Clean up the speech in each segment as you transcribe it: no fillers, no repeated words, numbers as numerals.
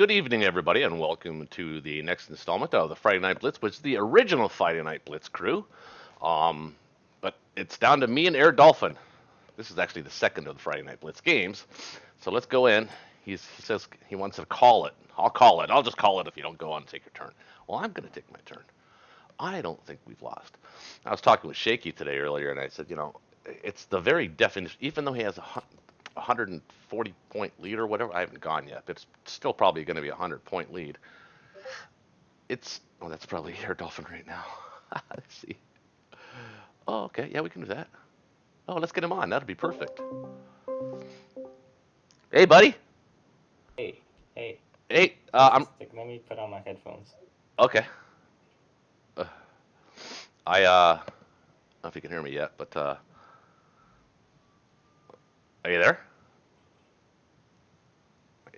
good evening, everybody, and welcome to the next installment of the Friday Night Blitz, which is the original Friday Night Blitz crew. Um, but it's down to me and Air Dolphin. This is actually the second of the Friday Night Blitz games. So let's go in. He says he wants to call it. I'll call it. I'll just call it if you don't go on and take your turn. Well, I'm going to take my turn. I don't think we've lost. I was talking with Shaky today earlier, and I said, it's the very definition, even though he has a 140 point lead or whatever. I haven't gone yet, but it's still probably going to be a 100-point lead. That's probably Air Dolphin right now. Let's see. Oh, okay. Yeah, we can do that. Oh, let's get him on. That'll be perfect. Hey, buddy. Hey, hey, Hey, I'm let me put on my headphones. okay. Uh, I don't know if you can hear me yet, but are you there?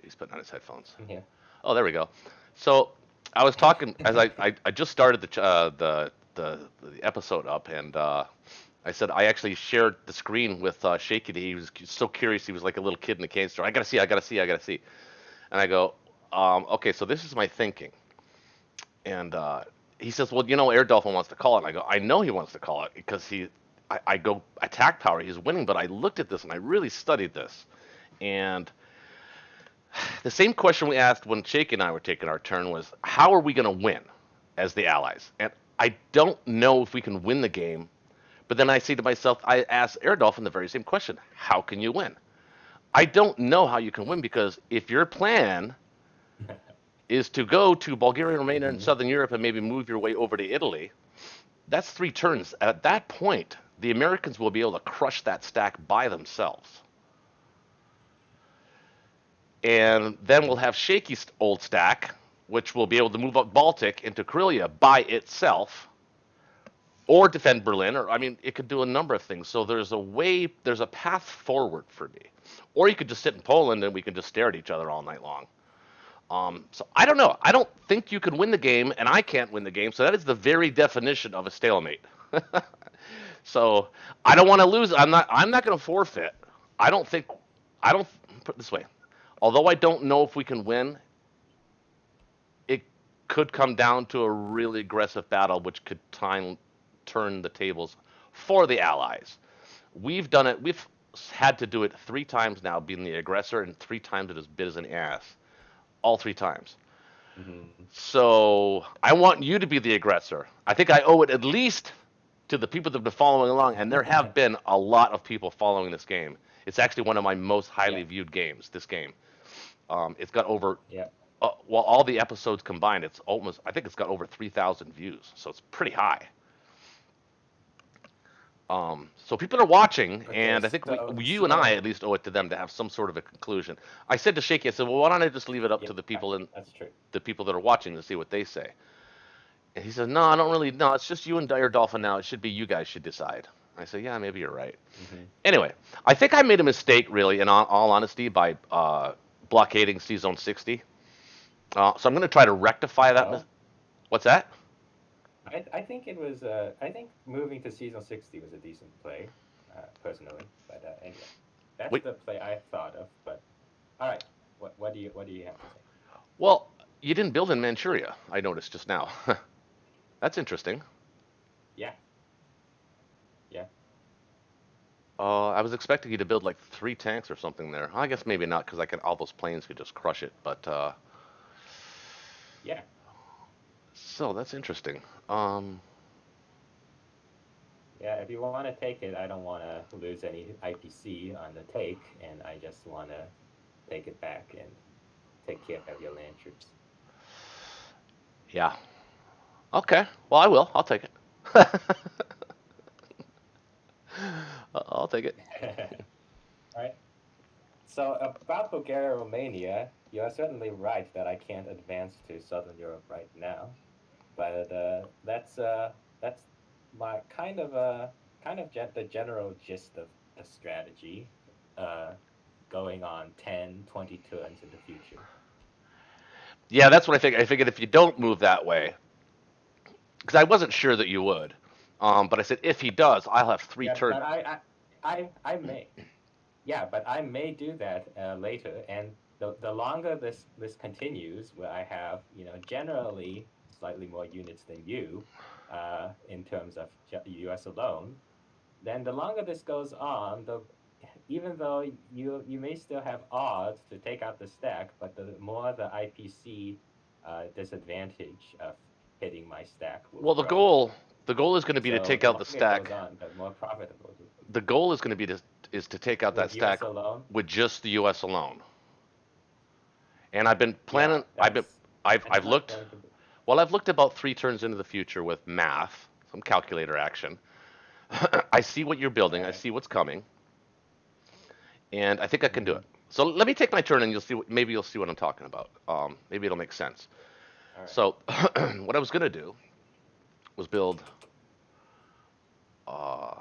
He's putting on his headphones. I'm here. Oh, there we go. So I was talking as I just started the episode up, and I said I actually shared the screen with Shaky. He was so curious. He was like a little kid in a candy store. I gotta see. I gotta see. I gotta see. And I go, okay. So this is my thinking. And he says, well, Air Dolphin wants to call it. And I go, I know he wants to call it because I go attack power. He's winning, but I looked at this and I really studied this, and the same question we asked when Jake and I were taking our turn was, how are we going to win as the allies? And I don't know if we can win the game. But then I say to myself, I ask Air Dolphin the very same question: how can you win? I don't know how you can win because if your plan is to go to Bulgaria, Romania, and hmm Southern Europe and maybe move your way over to Italy, that's 3 turns. At that point, the Americans will be able to crush that stack by themselves. And then we'll have Shaky old stack, which will be able to move up Baltic into Karelia by itself, or defend Berlin, or I mean, it could do a number of things. So there's a path forward for me. Or you could just sit in Poland and we can just stare at each other all night long. So I don't know. I don't think you can win the game, and I can't win the game. So that is the very definition of a stalemate. So I don't want to lose. I'm not going to forfeit. I don't think. I don't put it this way. Although I don't know if we can win, it could come down to a really aggressive battle, which could turn the tables for the Allies. We've done it. We've had to do it 3 times now, being the aggressor, and 3 times it has bit us an ass. All 3 times. hmm So I want you to be the aggressor. I think I owe it at least to the people that have been following along, and there have been a lot of people following this game. It's actually one of my most highly Yeah, viewed games. This game. It's got over yeah, well, all the episodes combined, it's almost, I think it's got over 3,000 views, so it's pretty high. So people are watching, Okay, and I think you and I so at least owe it to them to have some sort of a conclusion. I said to Shaky, I said, well, why don't I just leave it up to yep, the people and that's true. the people that are watching to see what they say? And he said, no, I don't really. No, it's just you and Dire Dolphin now. It should be you guys should decide. I said, yeah, maybe you're right. hmm Anyway, I think I made a mistake, really, in all honesty, by blockading C Zone 60. So I'm going to try to rectify that. Oh, What's that? I think it was. I think moving to season 60 was a decent play, personally. But anyway, that's Wait, the play I thought of. But all right, what do you have to say? well, you didn't build in Manchuria, I noticed just now. That's interesting. Yeah, yeah. I was expecting you to build like 3 tanks or something there. I guess maybe not, because all those planes could just crush it. But Yeah, so that's interesting. yeah, if you want to take it, I don't want to lose any IPC on the take, and I just want to take it back and take care of your land troops. Yeah. Okay. Well, I will. I'll take it. I'll take it. Right. So about Bulgaria, Romania, you are certainly right that I can't advance to Southern Europe right now, but that's my the general gist of the strategy, uh, going on 10, 20 turns in the future. Yeah, that's what I think. I figured if you don't move that way, because I wasn't sure that you would. But I said if he does, I'll have three Yeah, turns. but I may. Yeah, but I may do that later, and the longer this continues, where I have generally slightly more units than you, in terms of U.S. alone, then the longer this goes on, the even though you may still have odds to take out the stack, but the more the IPC disadvantage of hitting my stack will Well, grow. the goal is going to be to So take the out the longer it goes stack. on, the more profitable it will be. The goal is going to be to take out that With US stack alone, with just the U.S. alone. And I've been yeah, planning. that's I've not looked. going to be. Well, I've looked about 3 turns into the future with math, some calculator action. I see what you're All building. I right, see what's coming, and I think I can do mm-hmm. it. So let me take my turn, and you'll see. Maybe you'll see what I'm talking about. Maybe it'll make sense. All right. So what I was gonna do was build. Uh,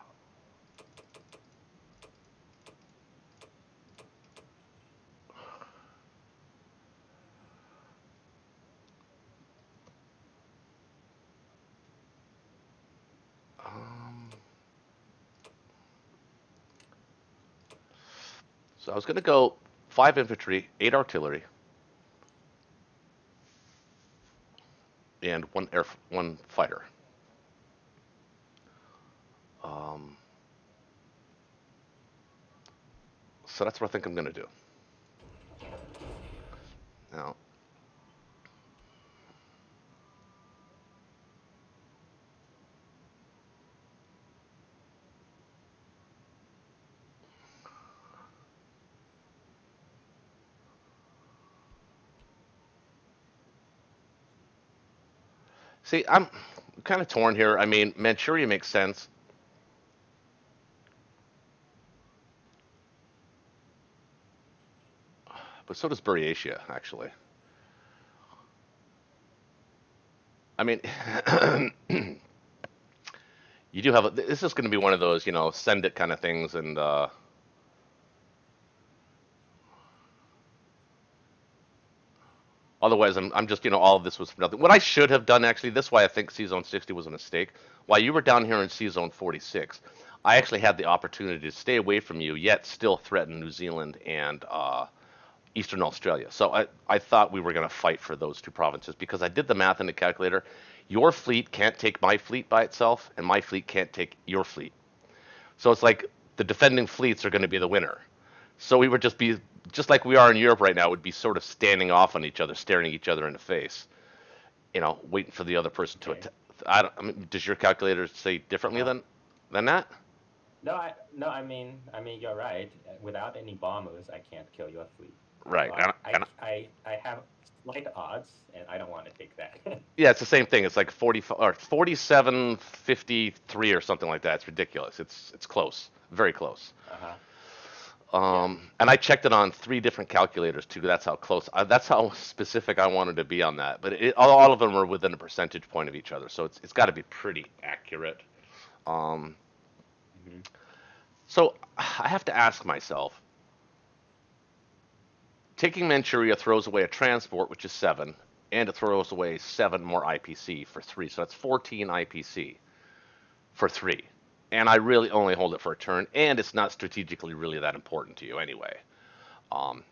um, so I was gonna go 5 infantry, 8 artillery, and one fighter. Um, so that's what I think I'm gonna do. Now, see, I'm kind of torn here. I mean, Manchuria makes sense, but so does Buryatia, actually. I mean, you do have this is going to be one of those, send it kind of things, and otherwise, I'm just, all of this was for nothing. What I should have done, actually, this is why I think C Zone 60 was a mistake. While you were down here in C Zone 46, I actually had the opportunity to stay away from you, yet still threaten New Zealand and Eastern Australia. So I thought we were going to fight for those two provinces because I did the math in the calculator. Your fleet can't take my fleet by itself, and my fleet can't take your fleet. So it's like the defending fleets are going to be the winner. So we would just be just like we are in Europe right now. Would be sort of standing off on each other, staring each other in the face. Waiting for the other person to Okay. attack. I mean, does your calculator say differently Uh-huh. than that? No, I mean, you're right. Without any bombers, I can't kill your fleet. Right. But I have slight odds, and I don't want to take that. Yeah, it's the same thing. It's like 40 or 47-53 or something like that. It's ridiculous. It's close, very close. Uh-huh. Yeah. And I checked it on 3 different calculators too. That's how close. That's how specific I wanted to be on that. But all of them are within a percentage point of each other, so it's got to be pretty accurate. Um, Hmm. so I have to ask myself: taking Manchuria throws away a transport, which is 7, and it throws away 7 more IPC for 3. So that's 14 IPC for 3. And I really only hold it for a turn, and it's not strategically really that important to you anyway.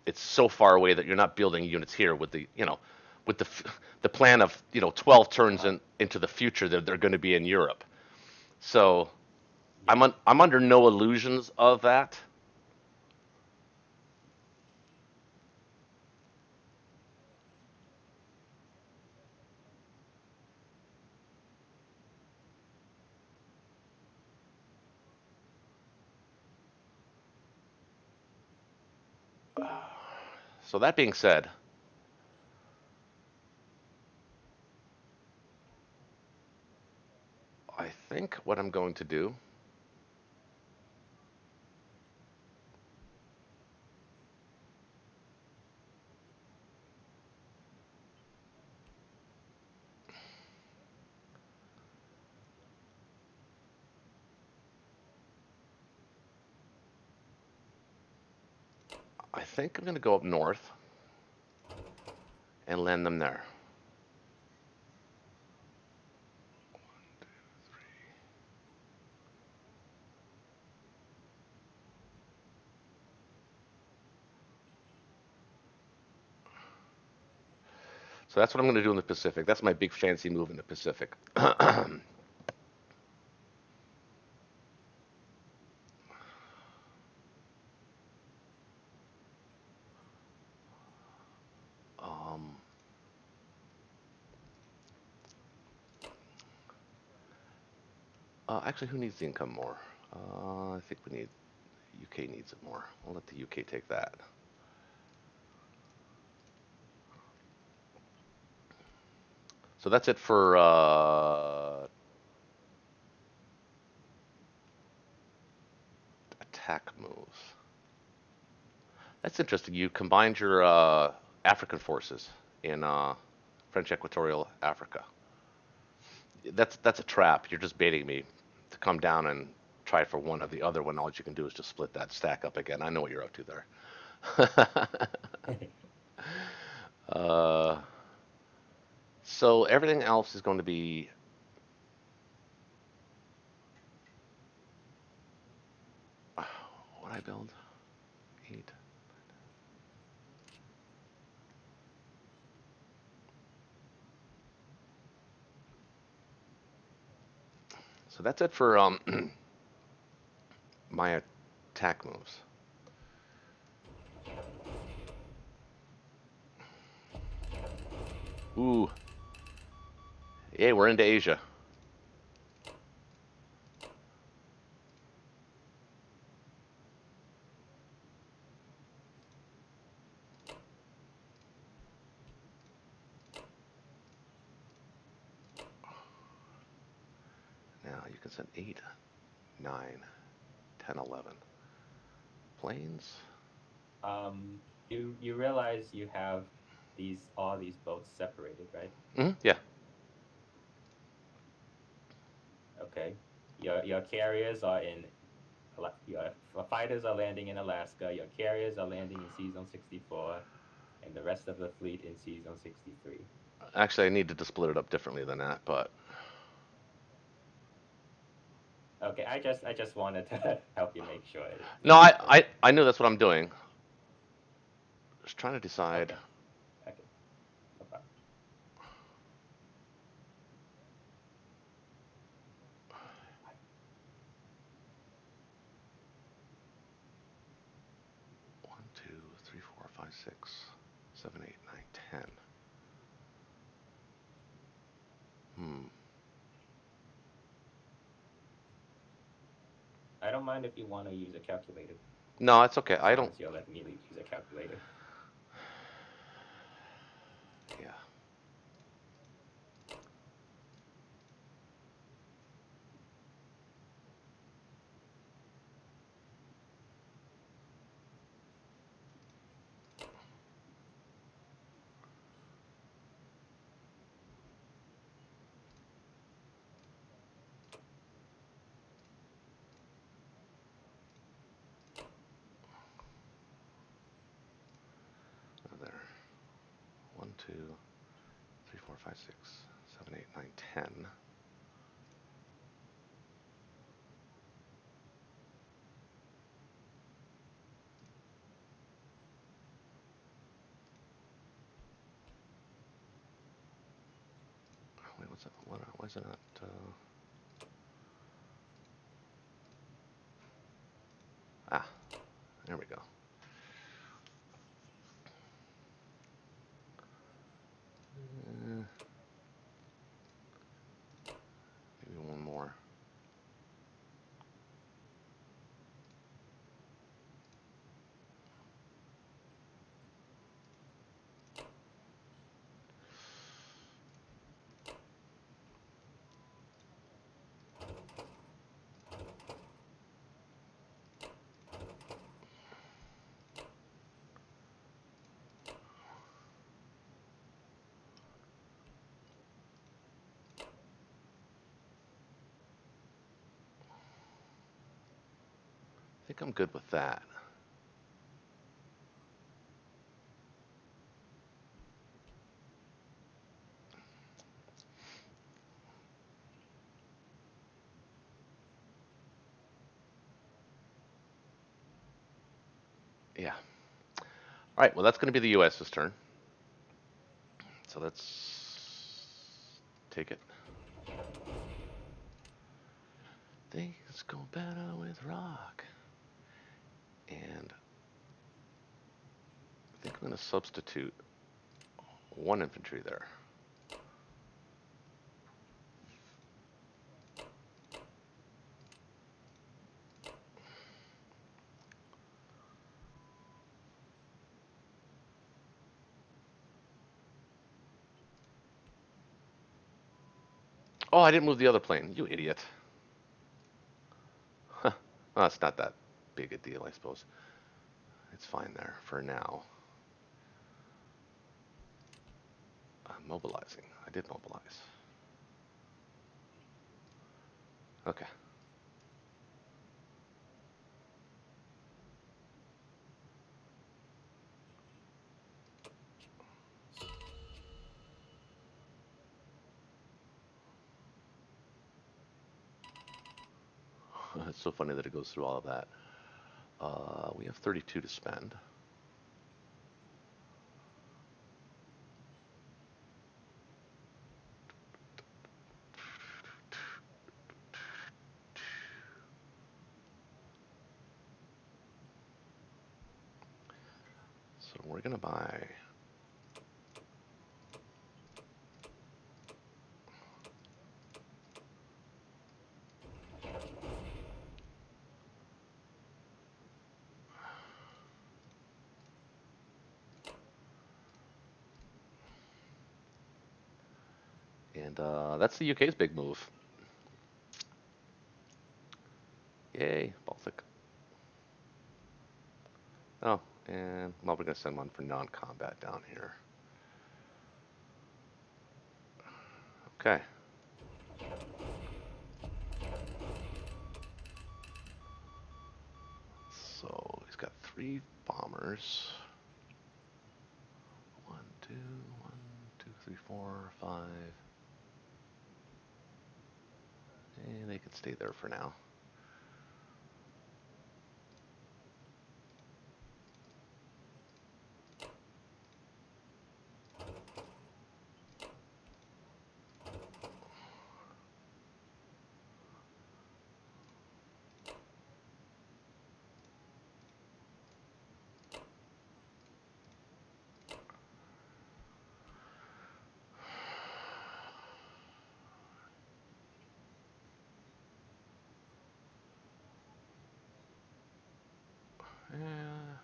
It's so far away that you're not building units here with the plan of 12 turns Uh-huh. into the future that they're going to be in Europe. So Yeah. I'm under no illusions of that. So that being said, I think what I'm going to do, I think I'm going to go up north and land them there. So that's what I'm going to do in the Pacific. That's my big fancy move in the Pacific. um, actually, who needs the income more? I think we need UK needs it more. We'll let the UK take that. So that's it for attack moves. That's interesting. You combined your African forces in French Equatorial Africa. That's a trap. You're just baiting me to come down and try for one of the other when all you can do is just split that stack up again. I know what you're up to there. uh, so everything else is going to be what I build. Eight. So that's it for my attack moves. Ooh, yeah, we're into Asia. Now you can send 8, 9, 10, 11 planes. You realize you have all these boats separated, right? Yeah. Okay. Your carriers are in your fighters are landing in Alaska. Your carriers are landing in Sea Zone 64, and the rest of the fleet in Sea Zone 63. Actually, I needed to split it up differently than that, but Okay, I just wanted to help you make sure no, you I, got it. I, I knew that's what I'm doing. Just trying to decide. Okay, okay, no problem. 1, 2, 3, 4, 5, 6, 7, 8, 9, 10. Hmm. I don't mind if you want to use a calculator, No, it's okay. as I long don't. as you'll let me use a calculator. Yeah. There. 1, 2, 3, 4, 5, 6, 7, 8, 9, 10. Wait, what's that? Why is it not? Ah, there we go. Uh, maybe one more. I think I'm good with that. Yeah. All right. Well, that's going to be the U.S.'s turn. so let's take it. Things go better with rock. And I think I'm going to substitute one infantry there. Oh, I didn't move the other plane. You idiot. Huh. Well, it's not that big a deal, I suppose. It's fine there for now. I'm mobilizing. I did mobilize. Okay. It's so funny that it goes through all of that. We have 32 to spend. So we're going to buy. And that's the UK's big move. Yay, Baltic. Oh, and well, we're going to send one for non-combat down here. Okay. So he's got 3 bombers. 1, 2, 1, 2, 3, 4, 5. And they can stay there for now. Yeah,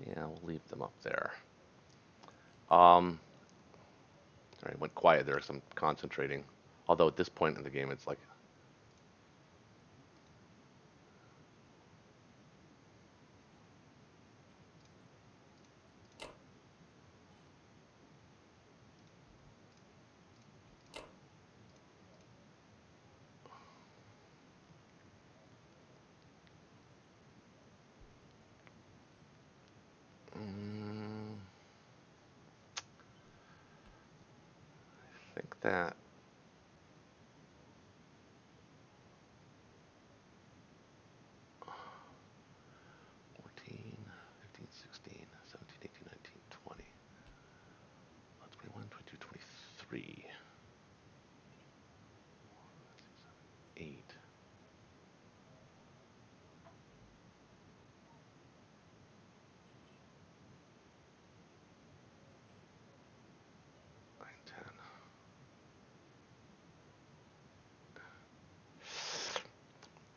yeah, we'll leave them up there. All right, went quiet there because I'm concentrating. Although at this point in the game, it's like, I think that 14, 15, 16, 17, 18, 19, 20, 21, 22, 23, 8, 9, 10.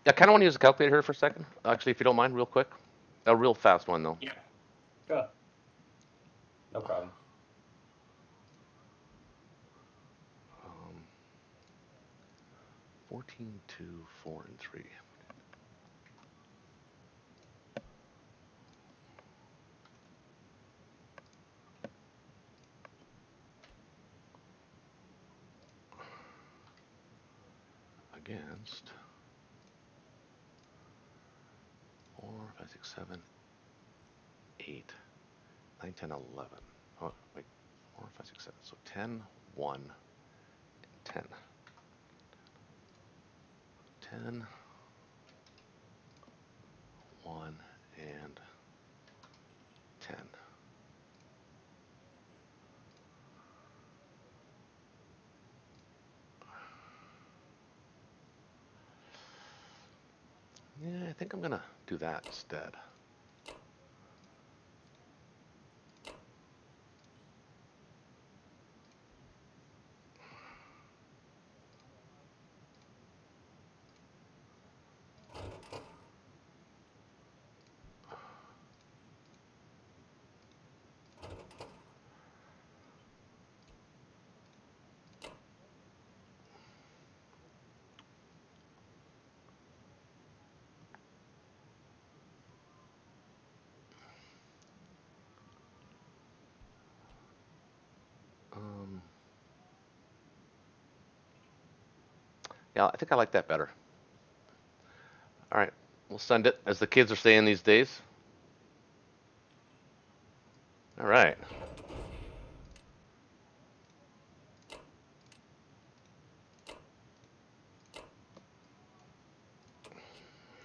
Yeah, I kind of want to use a calculator here for a second. Actually, if you don't mind, real quick. A real fast one, though. Yeah, sure. No problem. 14, 2, 4, and 3. Against 4, 5, 6, 7, 8, 9, 10, 11. Oh, wait. 4, 5, 6, 7. So 10, 1, and 10. 10, 1, and 10. I think I'm gonna do that instead. Um, yeah, I think I like that better. All right, we'll send it, as the kids are saying these days. All right,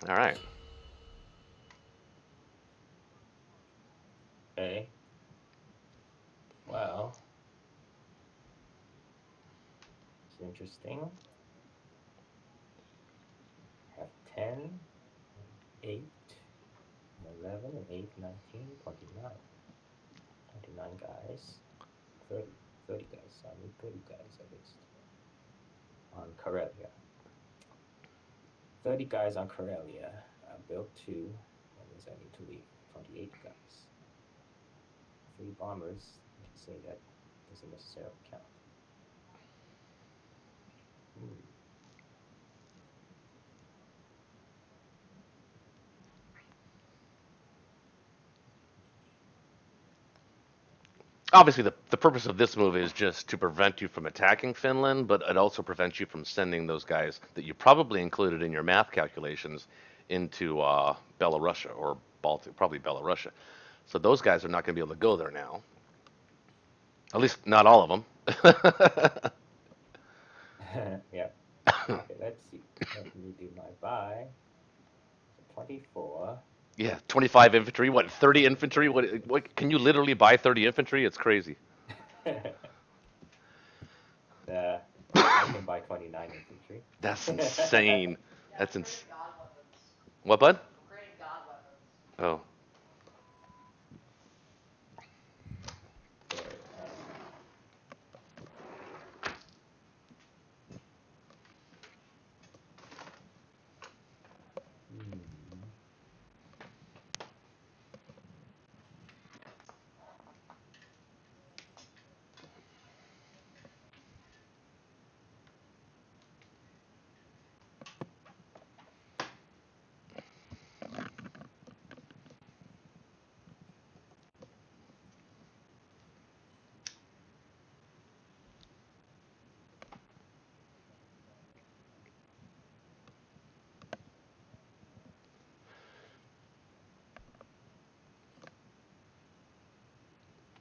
all right. Okay. Well, it's interesting. Have 10, 8, 11, and 8, 19, 29. 29 guys. 30. 30 guys. So I need 30 guys at least. On Karelia. 30 guys on Karelia. I built 2. That means I need to leave 28 guys. 3 bombers. You can say that doesn't necessarily count. Hmm. Obviously, the purpose of this move is just to prevent you from attacking Finland, but it also prevents you from sending those guys that you probably included in your math calculations into Belarusia or Baltic, probably Belarusia. So those guys are not going to be able to go there now. At least not all of them. Yeah. Okay, let's see. Let me do my buy. So 24. Yeah, 25 infantry. What, 30 infantry? What? Can you literally buy 30 infantry? It's crazy. uh, I can buy 29 infantry. That's insane. That's what, bud? Oh, Okay. Hmm.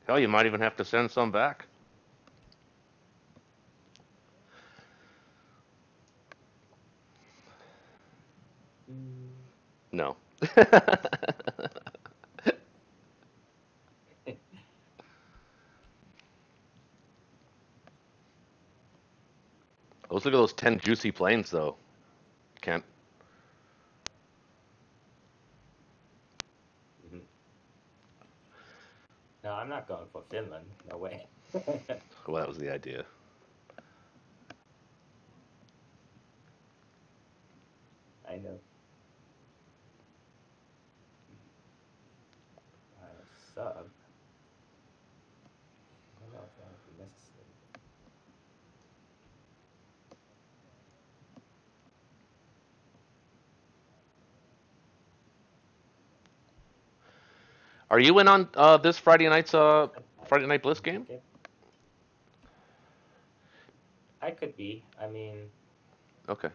hell, you might even have to send some back. Hmm. No. Let's look at those 10 juicy planes, though. Can't. Mhm. No, I'm not going for Finland. No way. Well, that was the idea. I know. Sub. I don't know if that would be necessary. Are you in on this Friday night's Friday night Bliss game? Okay. I could be. I mean, Okay.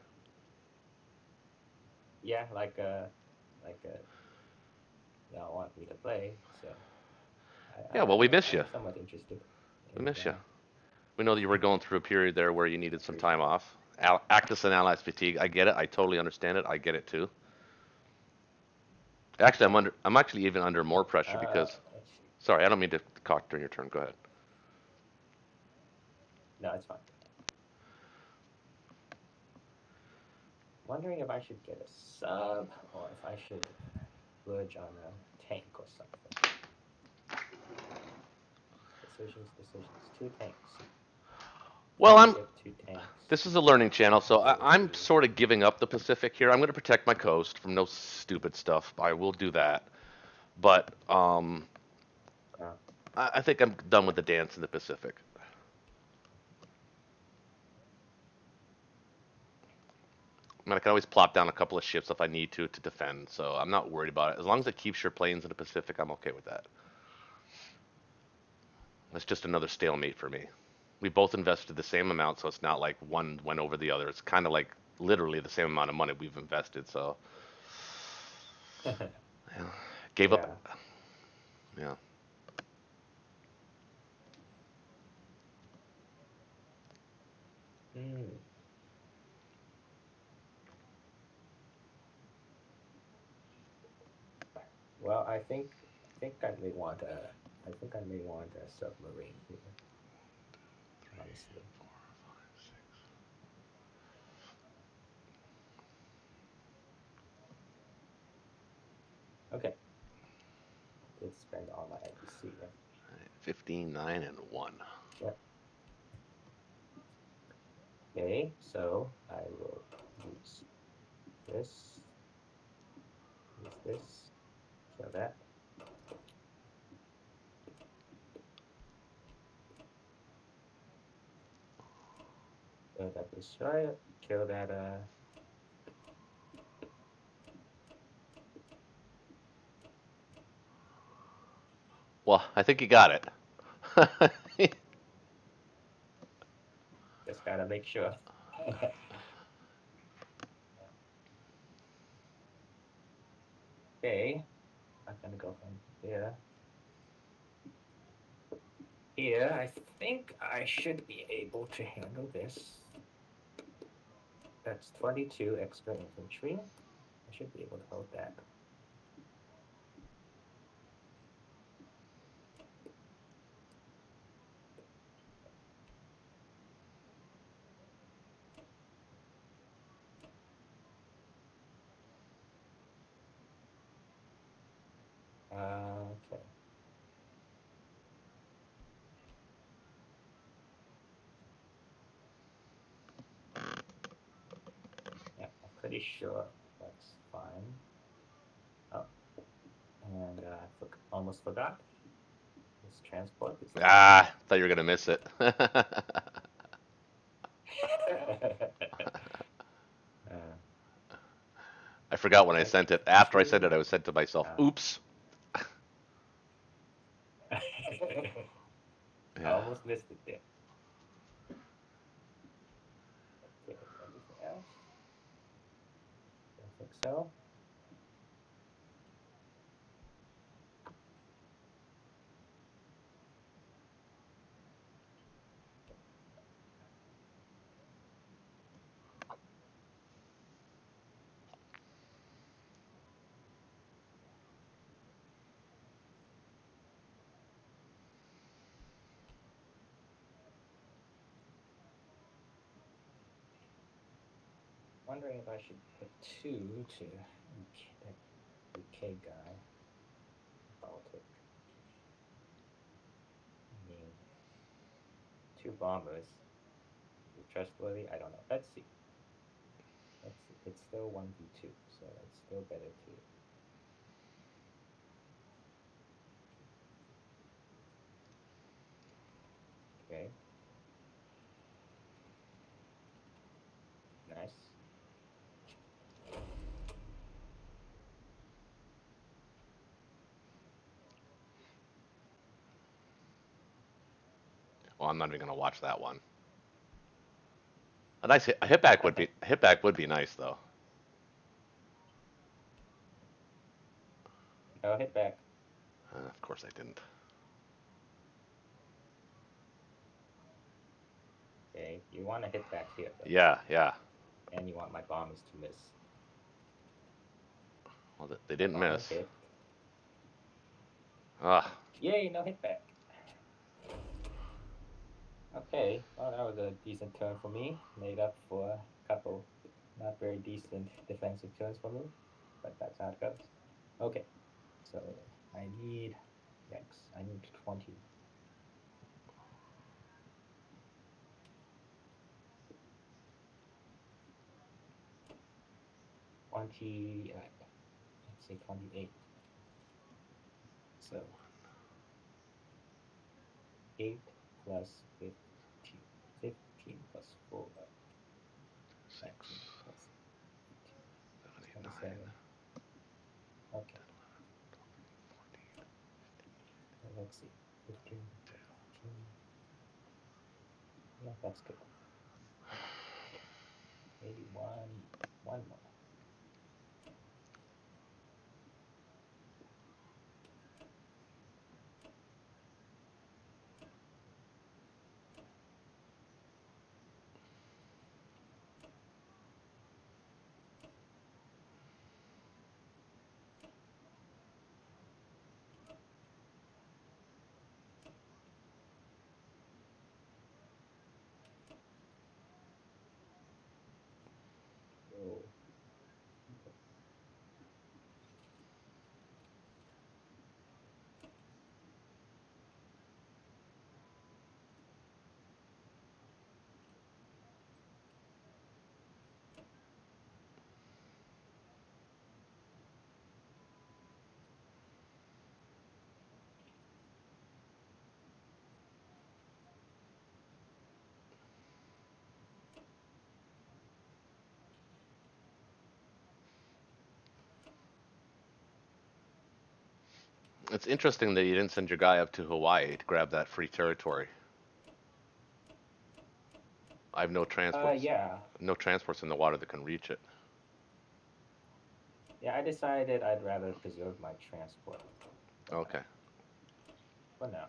yeah, y'all want me to play, so Yeah. Well, we miss I'm you. somewhat interested. We And miss you. We know that you were going through a period there where you I needed some time appreciate it. off. Actus and allies fatigue. I get it. I totally understand it. I get it too. Actually, I'm under. I'm actually even under more pressure because. Let's see. Sorry, I don't mean to talk during your turn. Go ahead. No, it's fine. Wondering if I should get a sub or if I should splurge on a tank or something. Decisions, decisions. Two tanks. Well, I'm. Get two tanks. This is a learning channel, so I'm Ability. sort of giving up the Pacific here. I'm going to protect my coast from no stupid stuff. I will do that, but Uh, I think I'm done with the dance in the Pacific. I mean, I can always plop down a couple of ships if I need to defend, so I'm not worried about it. As long as it keeps your planes in the Pacific, I'm okay with that. It's just another stalemate for me. We both invested the same amount, so it's not like one went over the other. It's kind of like literally the same amount of money we've invested. So yeah, gave up. yeah. Yeah. Hmm. Well, I think I may want a I think I may want a submarine here, honestly. Okay. Did spend all my IBC, right? 15, 9, and 1. Yep. Okay, so I will use this, use this, kill that. Kill that destroyer, kill that Well, I think you got it. just gotta make sure. Okay, I'm gonna go from here. Here, I think I should be able to handle this. That's 22 extra infantry. I should be able to hold that. Okay. Yeah, I'm pretty sure that's fine. Oh, and I almost forgot. This transport is not. Thought you were gonna miss it. uh, I forgot when I check sent it. After I sent two. it, I was said to myself, Uh, "Oops." I Yeah. almost missed it there. Okay, anything else? Don't think so. Wondering if I should put two to that UK guy, Baltic. I mean, two bombers. Is it trustworthy? I don't know. Let's see. Let's see. It's still 1v2, so it's still better to. Okay, nice. Well, I'm not even gonna watch that one. A hit back would be nice though. No, hit back. Of course I didn't. Okay, you want to hit back here, though. Yeah, yeah. And you want my bombers to miss. Well, they My didn't bomber miss. hit. Ah, Yay, no hit back. Okay, well, that was a decent turn for me. Made up for a couple. Not very decent defensive turns for me, but that's how it goes. Okay, so I need, yikes, I need 20. 20, let's say 28. So 8 plus 15. 15 plus 4, 19 6, plus 18, 7, 8, 9, 27. Okay, let's see. 15, 14. Yeah, that's good. Maybe one more. So, It's interesting that you didn't send your guy up to Hawaii to grab that free territory. I have yeah, no transports in the water that can reach it. yeah. I decided I'd rather preserve my transport for now. Okay. For now.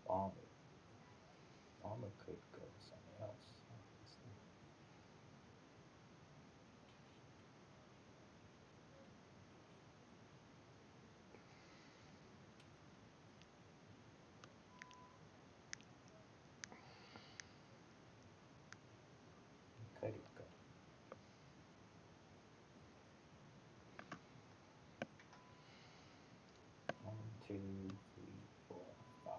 Bomber. Bomber could go somewhere else, obviously. Could it go? 1, 2, 3, 4, 5.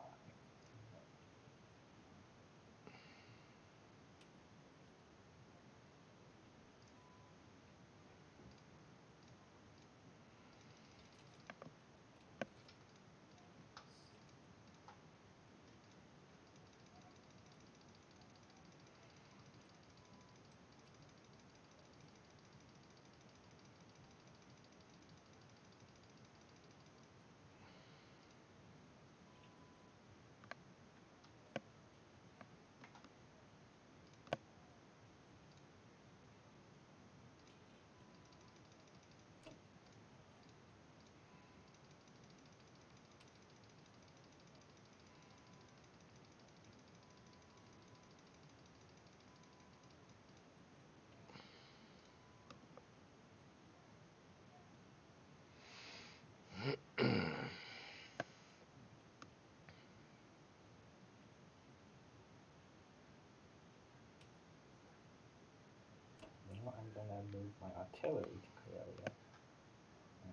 Now I'm gonna move my artillery to Karelia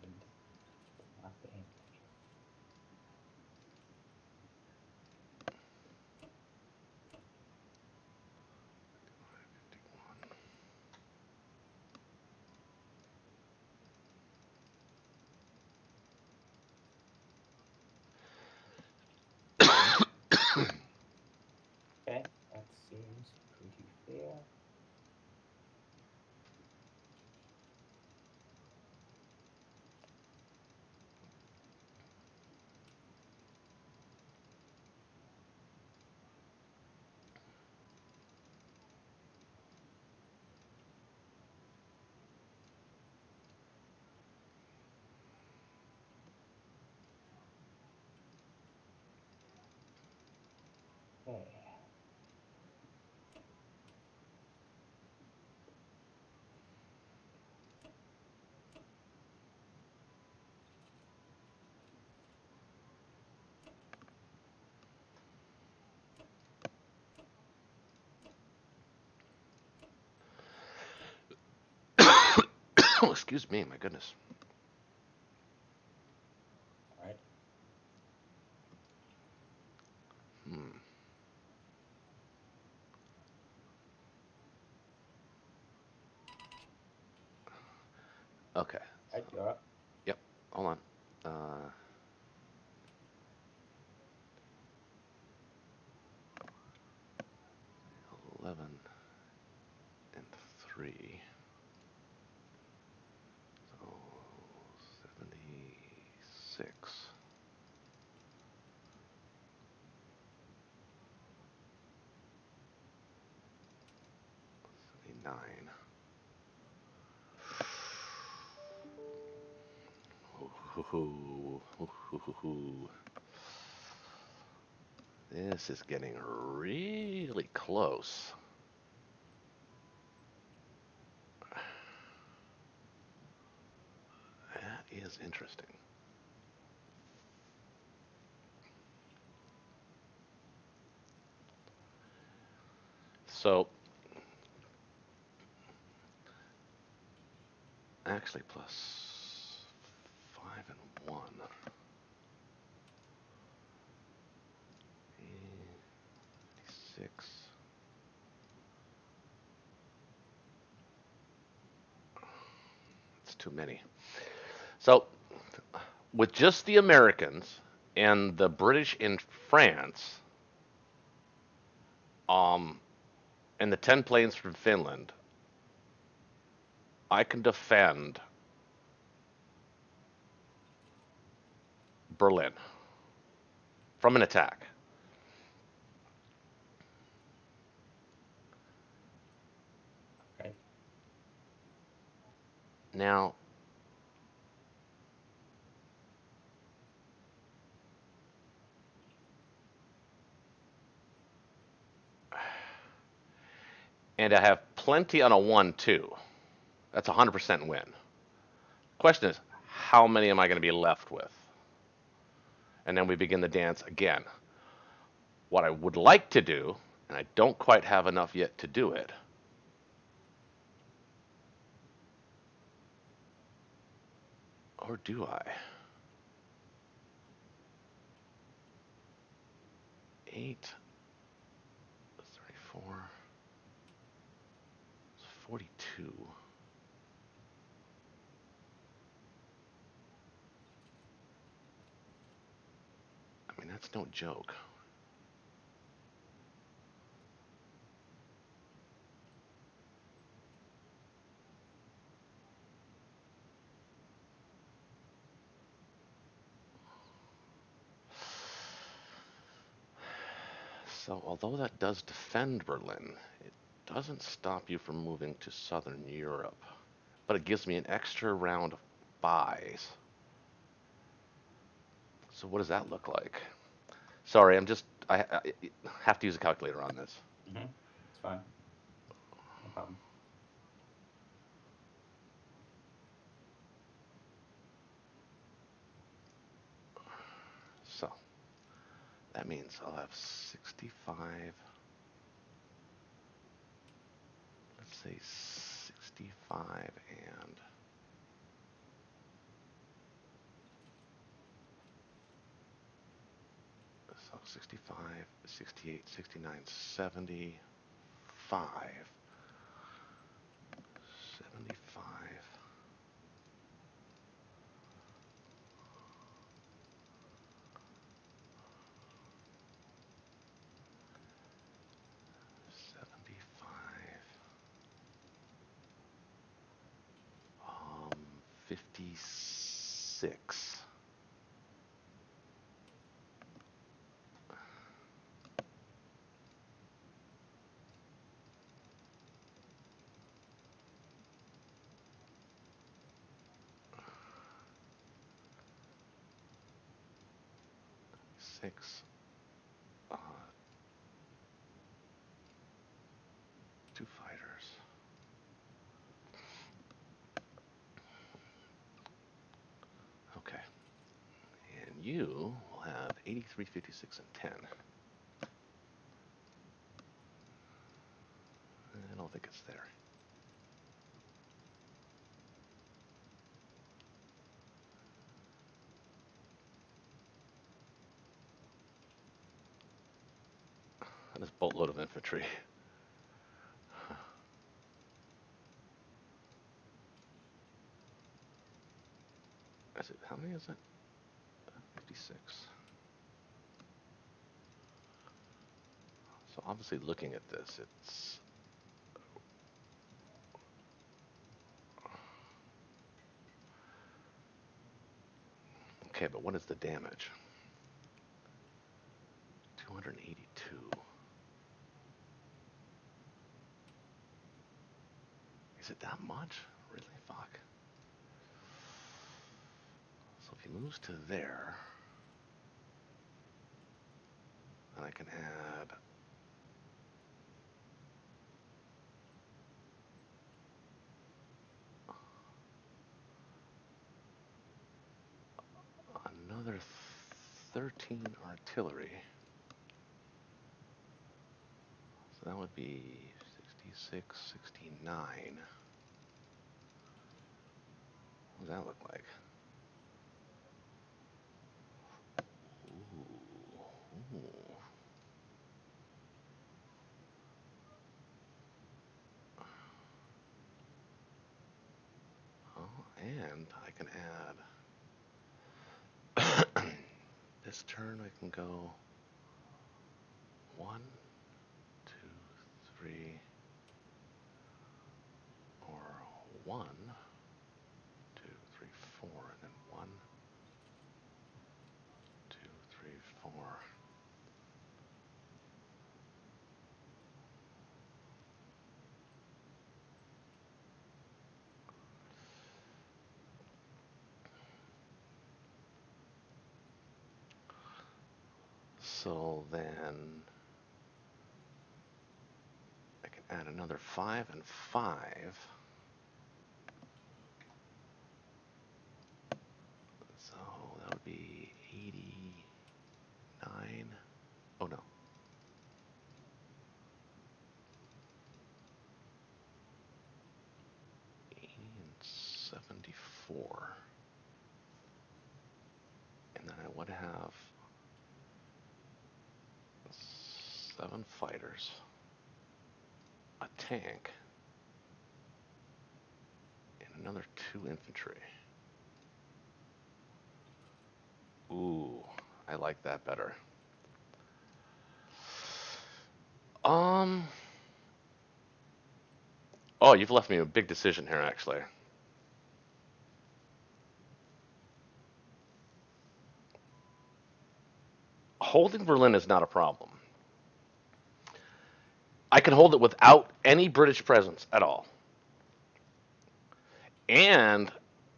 and not the infantry. Okay, that seems pretty fair. Excuse me, my goodness. All right. Hmm. Okay. Right, you're up. Yep. Hold on. Uh, 11 and 3. So 76. 79. Ooh, ooh, ooh, ooh, ooh. This is getting really close. That is interesting. So, actually, plus 5 and 1. 86. It's too many. So, with just the Americans and the British in France, um, and the 10 planes from Finland, I can defend Berlin from an attack. Right. Now, and I have plenty on a 1-2. That's a 100% win. Question is, how many am I going to be left with? And then we begin the dance again. What I would like to do, and I don't quite have enough yet to do it, or do I? 8, 34, 42. I mean, that's no joke. So, although that does defend Berlin, it doesn't stop you from moving to southern Europe. But it gives me an extra round of buys. So, what does that look like? Sorry, I have to use a calculator on this. Mm-hmm. It's fine. No problem. So, that means I'll have 65, let's say 65 and so 65, 68, 69, 75, 75, 75, 56. 6, uh, 2 fighters. Okay. And you will have 83, 56, and 10. I don't think it's there. And this boatload of infantry. Is it, how many is it? 56. So obviously looking at this, it's okay, but what is the damage? 282. Is it that much? Really? Fuck. So if he moves to there, then I can add another 13 artillery. So that would be 66, 69. What does that look like? Ooh. Ooh. Oh, and I can add this turn I can go 1, 2, 3, or 1, 2, 3, 4, and then 1, 2, 3, 4. So then I can add another 5 and 5. So that would be 89. Oh no. 80 and 74. And then I would have 7 fighters, a tank, and another 2 infantry. Ooh, I like that better. Um, oh, you've left me a big decision here, actually. Holding Berlin is not a problem. I can hold it without any British presence at all. And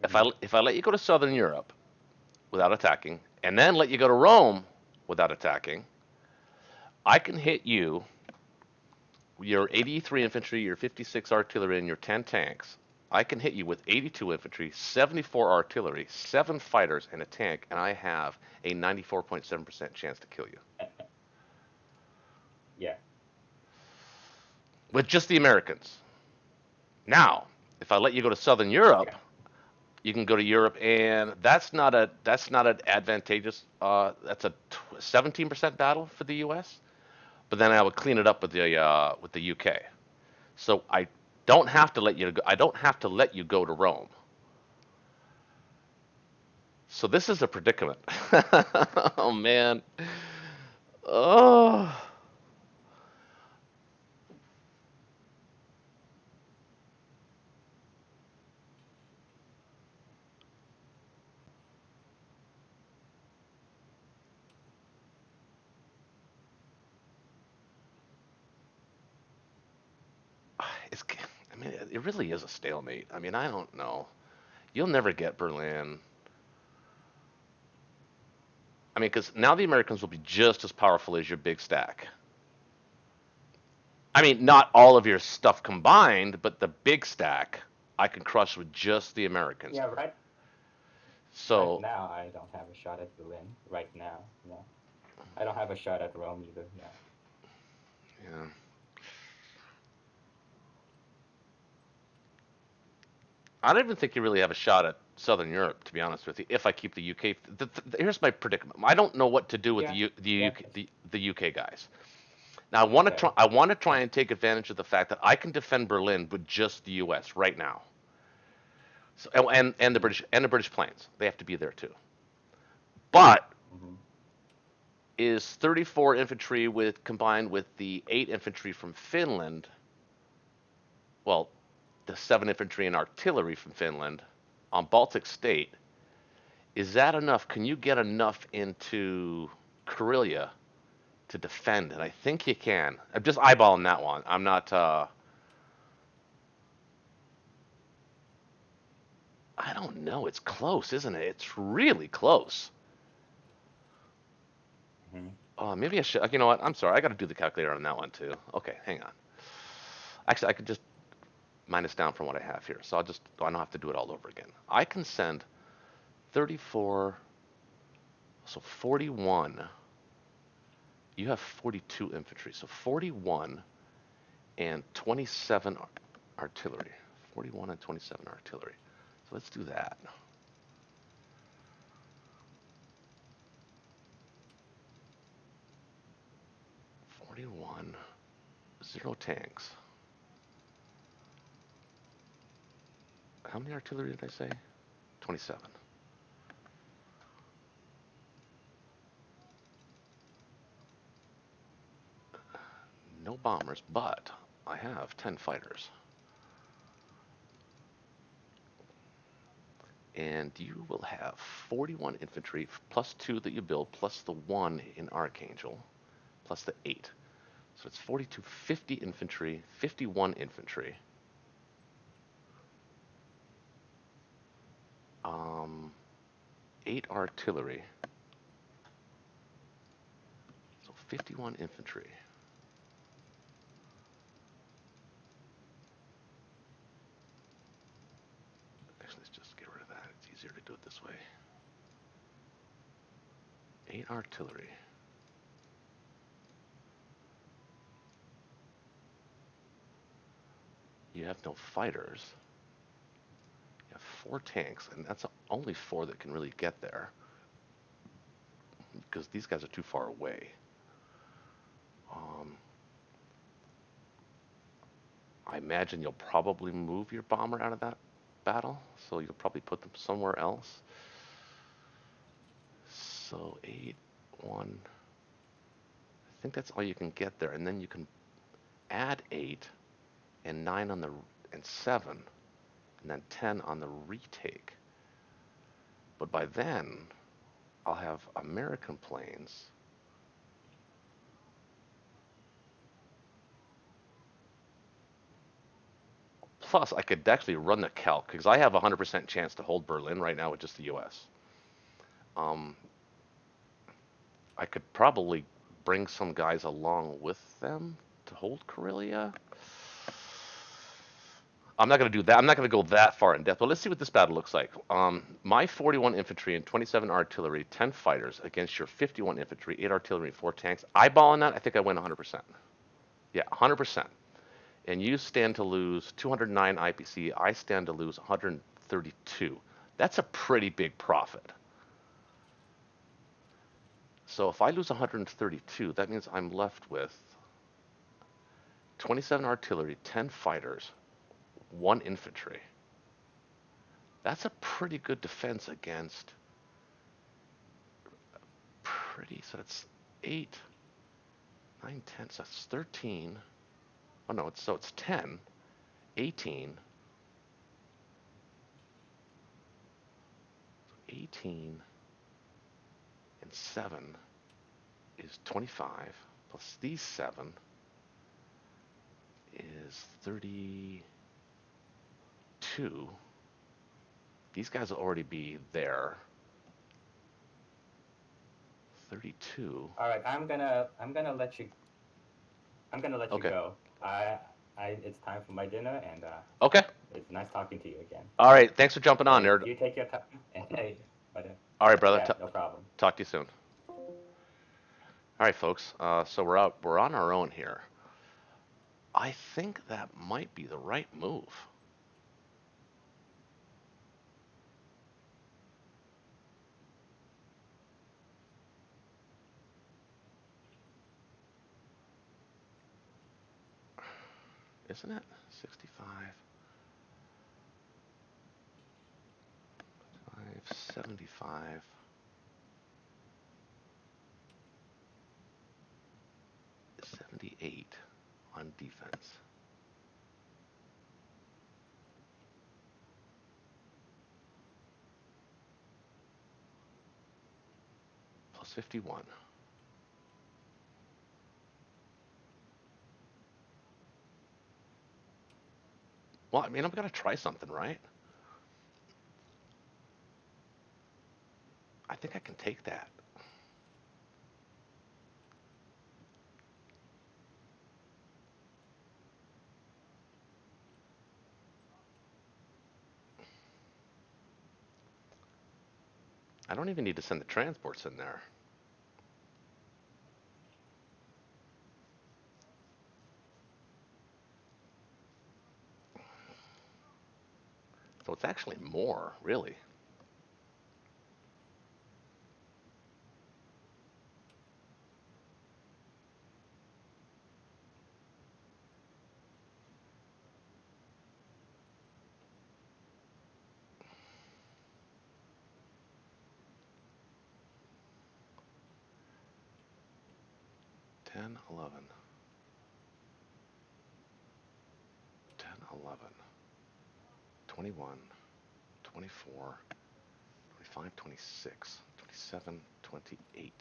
Mhm. if I let you go to Southern Europe without attacking, and then let you go to Rome without attacking, I can hit you, your 83 infantry, your 56 artillery, and your 10 tanks. I can hit you with 82 infantry, 74 artillery, 7 fighters, and a tank, and I have a 94.7% chance to kill you. Yeah. With just the Americans. Now, if I let you go to Southern Europe, Yeah. you can go to Europe, and that's not an advantageous. That's a 17% battle for the U.S. But then I would clean it up with the UK. So I don't have to let you go. I don't have to let you go to Rome. So this is a predicament. Oh man. Oh. It's. I mean, it really is a stalemate. I mean, I don't know. You'll never get Berlin. I mean, because now the Americans will be just as powerful as your big stack. I mean, not all of your stuff combined, but the big stack I can crush with just the Americans. Yeah. Right So, now, I don't have a shot at Berlin. Right now, no. I don't have a shot at Rome either. Yeah. yeah. I don't even think you really have a shot at Southern Europe, to be honest with you. If I keep the UK, here's my predicament. I don't know what to do with Yeah. the Yeah. UK, the UK guys. Now Okay. I want to try and take advantage of the fact that I can defend Berlin with just the U.S. right now. So, and the Mm-hmm. British planes, they have to be there too. But Mm-hmm. is 34 infantry with combined with the 8 infantry from Finland, well, the 7 infantry and artillery from Finland on Baltic State, is that enough? Can you get enough into Karelia to defend? And I think you can. I'm just eyeballing that one. I'm not. I don't know. It's close, isn't it? It's really close. Mm-hmm. Maybe I should. You know what? I'm sorry. I got to do the calculator on that one too. Okay, hang on. Actually, I could just minus down from what I have here, so I don't have to do it all over again. I can send 34, so 41. You have 42 infantry, so 41 and 27 artillery. 41 and 27 artillery. So let's do that. 41, 0 tanks. How many artillery did I say? 27. No bombers, but I have 10 fighters. And you will have 41 infantry plus 2 that you build, plus the 1 in Archangel, plus the 8. So it's 42, 50 infantry, 51 infantry. Um, 8 artillery. So 51 infantry. Actually, let's just get rid of that. It's easier to do it this way. 8 artillery. You have no fighters. You have 4 tanks, and that's only 4 that can really get there because these guys are too far away. Um, I imagine you'll probably move your bomber out of that battle, so you'll probably put them somewhere else. So 8, 1. I think that's all you can get there, and then you can add 8 and 9 on the and 7, and then 10 on the retake. But by then, I'll have American planes. Plus, I could actually run the calc because I have a 100% chance to hold Berlin right now with just the U.S. Um, I could probably bring some guys along with them to hold Karelia. I'm not going to do that. I'm not going to go that far in depth, but let's see what this battle looks like. My 41 infantry and 27 artillery, 10 fighters against your 51 infantry, 8 artillery, 4 tanks. Eyeballing that, I think I win 100%. Yeah, 100%. And you stand to lose 209 IPC. I stand to lose 132. That's a pretty big profit. So if I lose 132, that means I'm left with 27 artillery, 10 fighters, 1 infantry. That's a pretty good defense against so that's 8, 9, 10, so that's 13. Oh no, it's 10, 18, 18, and 7 is 25, plus these 7 is 32. These guys will already be there. 32. All right, I'm gonna let you Okay. go. It's time for my dinner, and Okay. it's nice talking to you again. All right. Thanks for jumping on, Hey, nerd. you take your time. Hey, but All right, brother. yeah, no problem. Talk to you soon. All right, folks. So we're out. We're on our own here. I think that might be the right move. isn't it? 65, 75, 78 on defense. Plus 51. Well, I mean, I'm gonna try something, right? I think I can take that. I don't even need to send the transports in there. So it's actually more, really. Ten, 11. 10, 11. 21, 24, 25, 26, 27, 28. You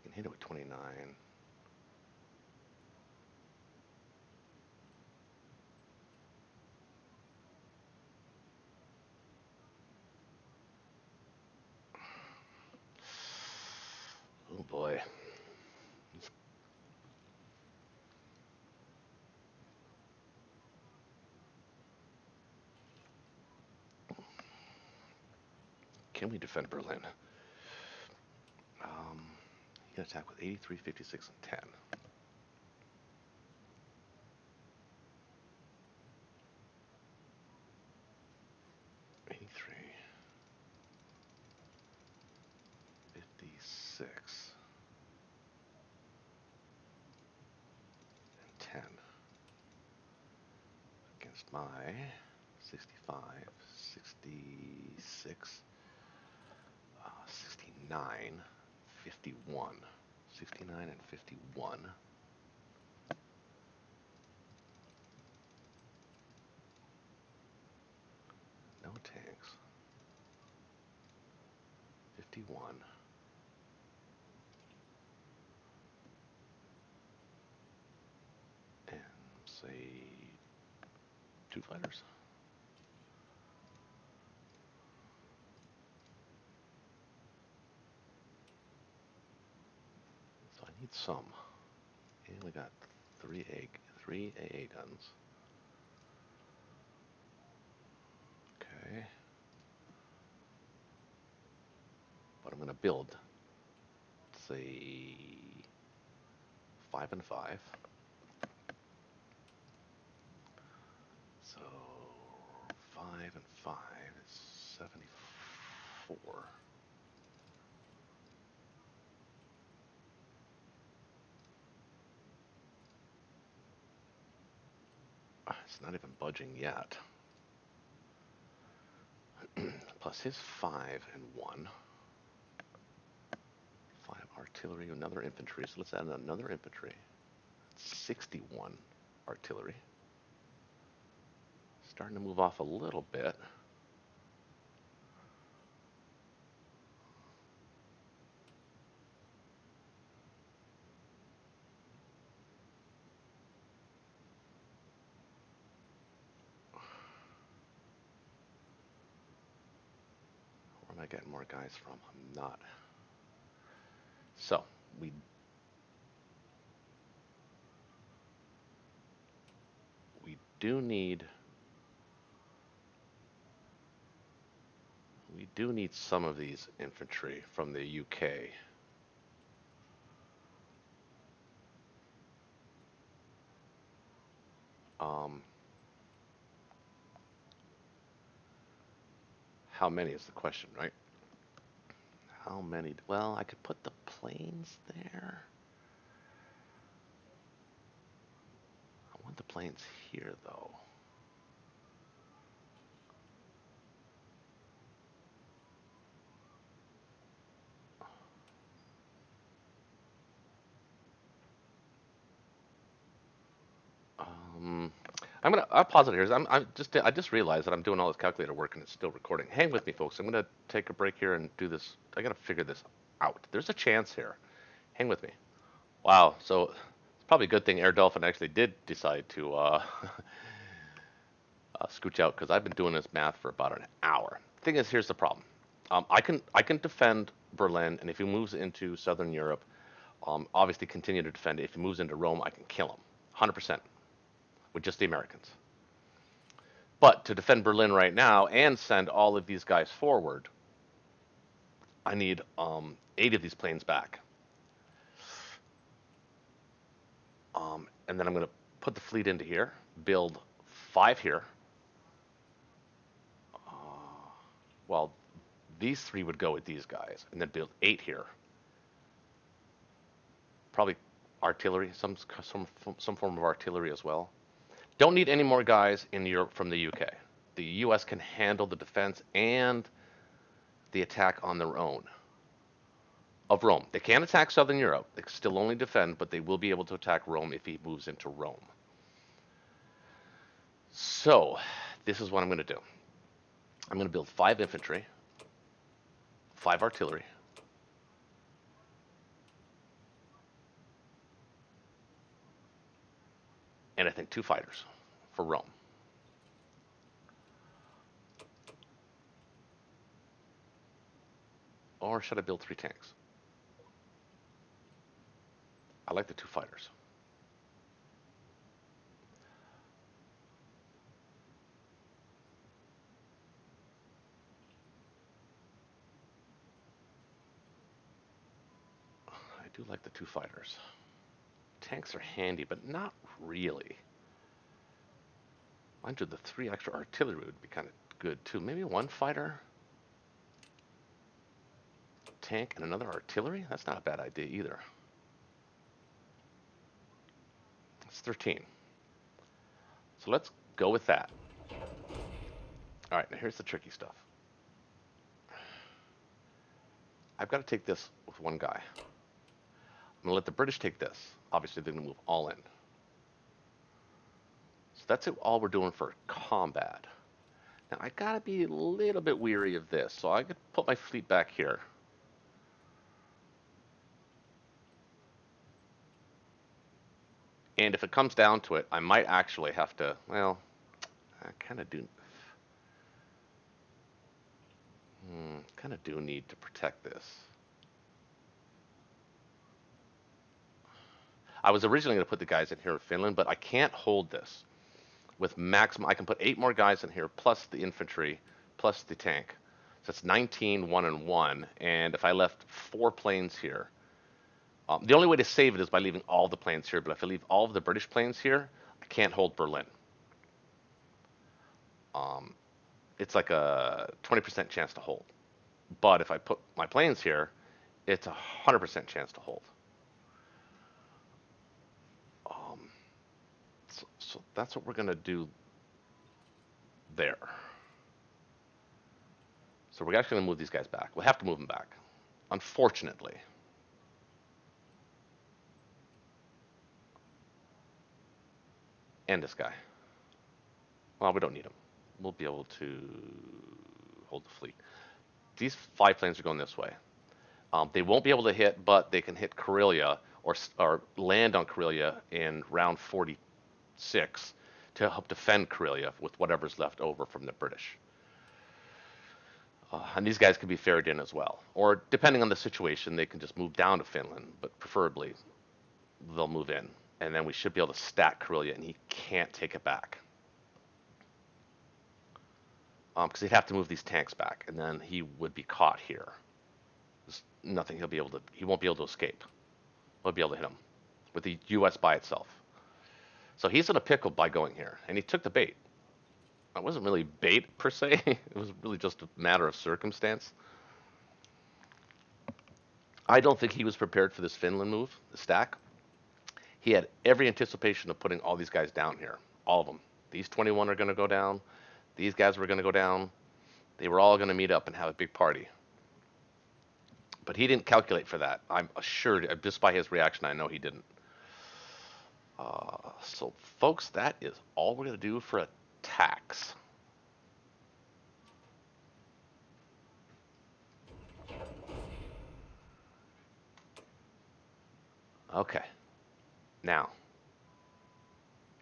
can hit it with 29. Oh boy. Can we defend Berlin? He can attack with 83, 56, and 10. 83, 56, and 10 against my 65, 66, 69, 51. 69 and 51. No tanks. 51. And say 2 fighters. So I need some. He only got three AA guns. Okay. But I'm gonna build, say, 5 and 5. So 5 and 5 is 74. It's not even budging yet. Plus his 5 and 1. 5 artillery, another infantry. So let's add another infantry. 61 artillery. Starting to move off a little bit. Where am I getting more guys from? I'm not. So we we do need some of these infantry from the UK. Um, how many is the question, right? How many? Well, I could put the planes there. planes here, though. Um, I'll pause it here. I just realized that I'm doing all this calculator work and it's still recording. Hang with me, folks. I'm gonna take a break here and do this. I gotta figure this out. There's a chance here. Hang with me. Wow. So it's probably a good thing Air Dolphin actually did decide to scooch out because I've been doing this math for about an hour. Thing is, here's the problem. I can defend Berlin, and if he moves into southern Europe, obviously continue to defend it. If he moves into Rome, I can kill him, 100% with just the Americans. But to defend Berlin right now and send all of these guys forward, I need 8 of these planes back. And then I'm going to put the fleet into here, build 5 here. Well, these 3 would go with these guys, and then build 8 here. Probably artillery, some form of artillery as well. Don't need any more guys in Europe from the UK. The US can handle the defense and the attack on their own of Rome. They can't attack southern Europe. They still only defend, but they will be able to attack Rome if he moves into Rome. So, this is what I'm going to do. I'm going to build 5 infantry, 5 artillery, and I think 2 fighters for Rome. Or should I build 3 tanks? I like the 2 fighters. I do like the 2 fighters. Tanks are handy, but not really. Mind you, the 3 extra artillery would be kind of good too. Maybe 1 fighter, tank, and another artillery? That's not a bad idea either. It's 13. So let's go with that. All right, now here's the tricky stuff. I've got to take this with 1 guy. I'm going to let the British take this. Obviously, they're going to move all in. So that's all we're doing for combat. Now, I got to be a little bit weary of this, so I could put my fleet back here. And if it comes down to it, I might actually have to, well, I kind of do. Kind of do need to protect this. I was originally going to put the guys in here in Finland, but I can't hold this. With maximum, I can put 8 more guys in here, plus the infantry, plus the tank. So it's 19, 1, and 1. And if I left 4 planes here, the only way to save it is by leaving all the planes here. But if I leave all of the British planes here, I can't hold Berlin. It's like a 20% chance to hold. But if I put my planes here, it's a 100% chance to hold. So that's what we're going to do there. So we're actually going to move these guys back. We'll have to move them back, unfortunately. And this guy. Well, we don't need him. We'll be able to hold the fleet. These 5 planes are going this way. They won't be able to hit, but they can hit Karelia or land on Karelia in round 46 to help defend Karelia with whatever's left over from the British. And these guys can be ferried in as well. Or depending on the situation, they can just move down to Finland, but preferably they'll move in. And then we should be able to stack Karelia, and he can't take it back. Because he'd have to move these tanks back, and then he would be caught here. There's nothing he won't be able to escape. We'll be able to hit him with the U.S. by itself. So he's in a pickle by going here, and he took the bait. It wasn't really bait per se. It was really just a matter of circumstance. I don't think he was prepared for this Finland move, the stack. He had every anticipation of putting all these guys down here, all of them. These 21 are going to go down. These guys were going to go down. They were all going to meet up and have a big party. But he didn't calculate for that. I'm assured, just by his reaction, I know he didn't. So, folks, that is all we're going to do for attacks. Okay. Now,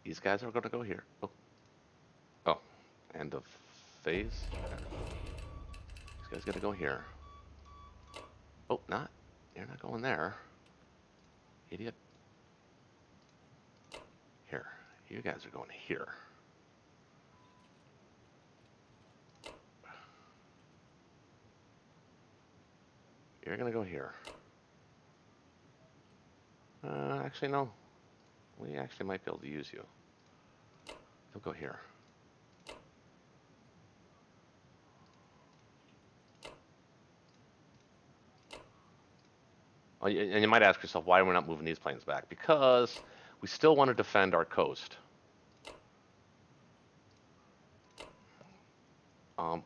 these guys are going to go here. Oh, oh, end of phase. These guys got to go here. Oh, not. You're not going there. Idiot. Here. You guys are going here. You're going to go here. Actually, no. We actually might be able to use you. You'll go here. Oh, and you might ask yourself, why are we not moving these planes back? Because we still want to defend our coast.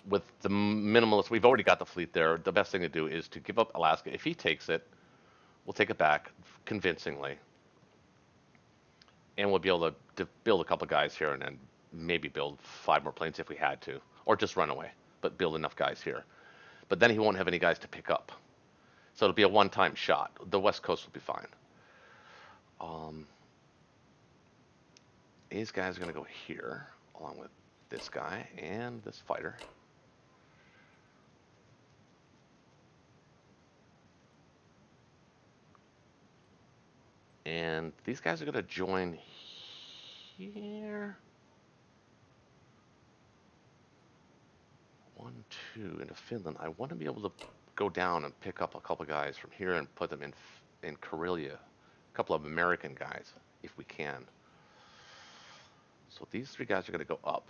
With the minimalist, we've already got the fleet there. The best thing to do is to give up Alaska. If he takes it, we'll take it back convincingly. And we'll be able to build a couple guys here and then maybe build 5 more planes if we had to. Or just run away, but build enough guys here. But then he won't have any guys to pick up. So it'll be a one-time shot. The West Coast will be fine. These guys are going to go here, along with this guy and this fighter. And these guys are going to join here. 1, 2 into Finland. I want to be able to go down and pick up a couple guys from here and put them in Karelia. A couple of American guys, if we can. So these 3 guys are going to go up.